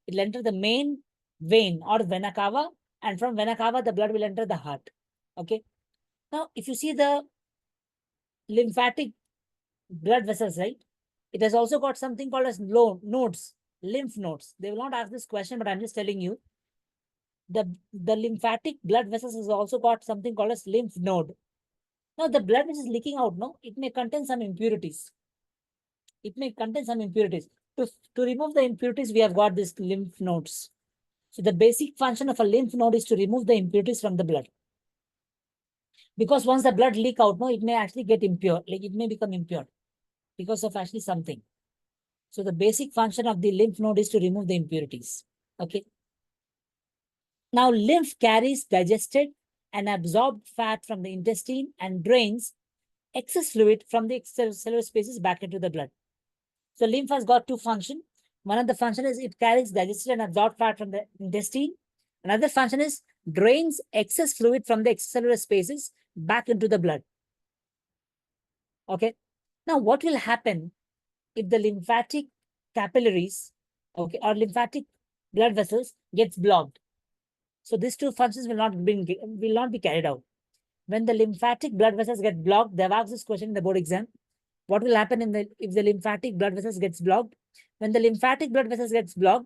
It will enter the main vein or vena cava, and from vena cava, the blood will enter the heart. Okay. Now, if you see the lymphatic blood vessels, right? It has also got something called as nodes, lymph nodes. They will not ask this question, but I'm just telling you. The lymphatic blood vessels has also got something called as lymph node. Now, the blood which is leaking out, no, it may contain some impurities. It may contain some impurities. To remove the impurities, we have got these lymph nodes. So the basic function of a lymph node is to remove the impurities from the blood. Because once the blood leak out, no, it may actually get impure, like it may become impure because of actually something. So the basic function of the lymph node is to remove the impurities. Okay. Now lymph carries digested and absorbed fat from the intestine and drains excess fluid from the extracellular spaces back into the blood. So lymph has got two functions. One of the function is it carries digested and absorbed fat from the intestine. Another function is drains excess fluid from the extracellular spaces back into the blood. Okay. Now what will happen if the lymphatic capillaries, okay, or lymphatic blood vessels gets blocked? So these two functions will not be carried out. When the lymphatic blood vessels get blocked, they've asked this question in the board exam. What will happen if the lymphatic blood vessels gets blocked? When the lymphatic blood vessels gets blocked,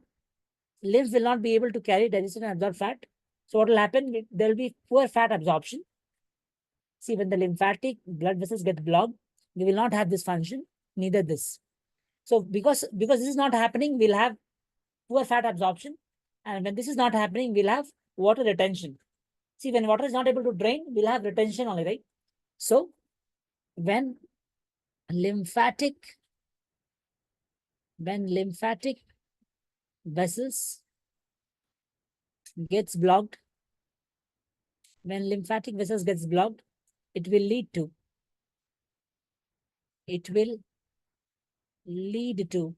lymph will not be able to carry digested and absorb fat. So what will happen? There will be poor fat absorption. See, when the lymphatic blood vessels get blocked, we will not have this function, neither this. So because this is not happening, we'll have poor fat absorption. And when this is not happening, we'll have water retention. See, when water is not able to drain, we'll have retention only, right? So when lymphatic vessels gets blocked, when lymphatic vessels gets blocked, it will lead to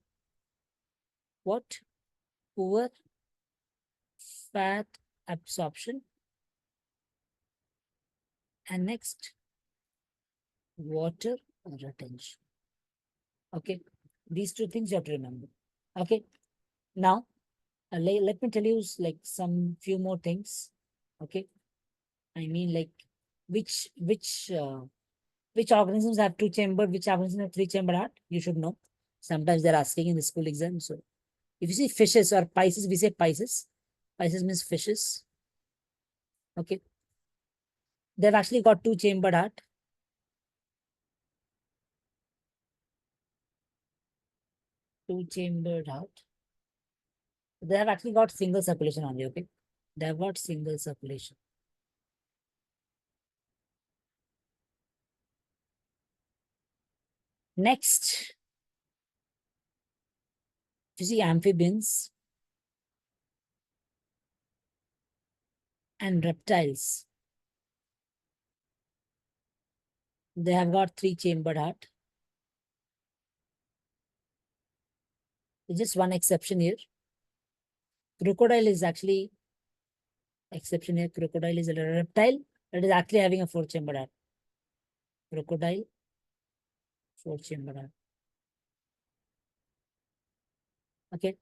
what? Poor fat absorption. And next, water retention. Okay, these two things you have to remember. Okay, now let me tell you like some few more things. Okay, I mean like which organisms have two chambered, which organisms have three chambered heart? You should know. Sometimes they're asking in the school exam. So if you see fishes or Pisces, we say Pisces. Pisces means fishes. Okay. They've actually got two chambered heart. Two chambered heart. They have actually got single circulation only. Okay. They have got single circulation. Next, you see amphibians and reptiles. They have got three chambered heart. There's just one exception here. Crocodile is actually exception here. Crocodile is a reptile that is actually having a four chambered heart. Crocodile, four chambered heart. Okay.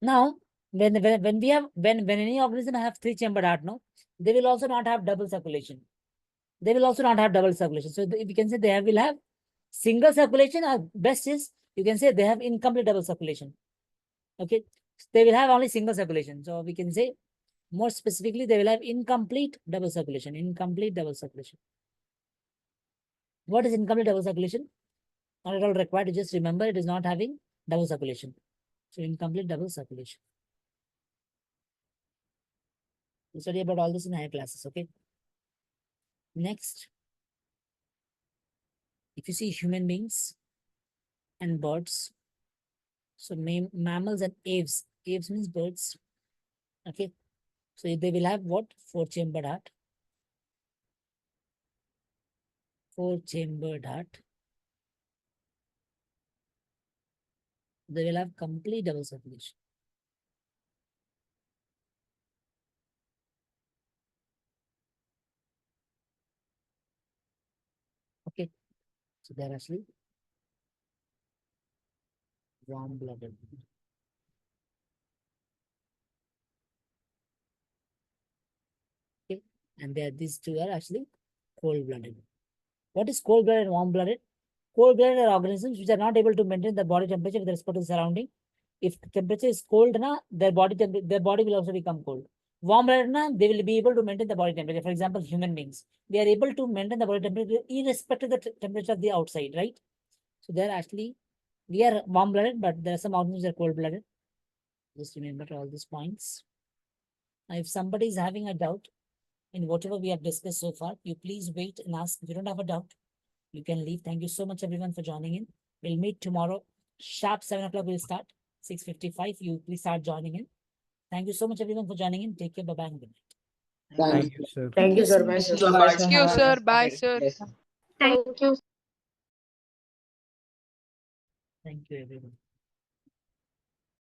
Now, when any organism have three chambered heart, no, they will also not have double circulation. They will also not have double circulation. So we can say will have single circulation, or best is you can say they have incomplete double circulation. Okay, they will have only single circulation. So we can say more specifically they will have incomplete double circulation. Incomplete double circulation. What is incomplete double circulation? Not at all required. You just remember it is not having double circulation. So incomplete double circulation. We study about all this in higher classes. Okay. Next, if you see human beings and birds, so mammals and aves. Aves means birds. Okay. So they will have what? Four chambered heart. Four chambered heart. They will have complete double circulation. Okay, so they're actually warm-blooded. Okay, and these two are actually cold-blooded. What is cold-blooded and warm-blooded? Cold-blooded are organisms which are not able to maintain the body temperature with respect to the surrounding. If the temperature is cold, their body will also become cold. Warm-blooded, they will be able to maintain the body temperature. For example, human beings, they are able to maintain the body temperature irrespective of the temperature of the outside, right? So they're actually, we are warm-blooded, but there are some organisms that are cold-blooded. Just remember all these points. Now, if somebody is having a doubt in whatever we have discussed so far, you please wait and ask. If you don't have a doubt, you can leave. Thank you so much, everyone, for joining in. We'll meet tomorrow. Sharp 7 o'clock we'll start. 6:55. You please start joining in. Thank you so much, everyone, for joining in. Take care. Bye-bye and good night. Thank you, sir. Thank you, sir. Bye, sir. Thank you, sir. Bye, sir. Thank you. Thank you, everyone.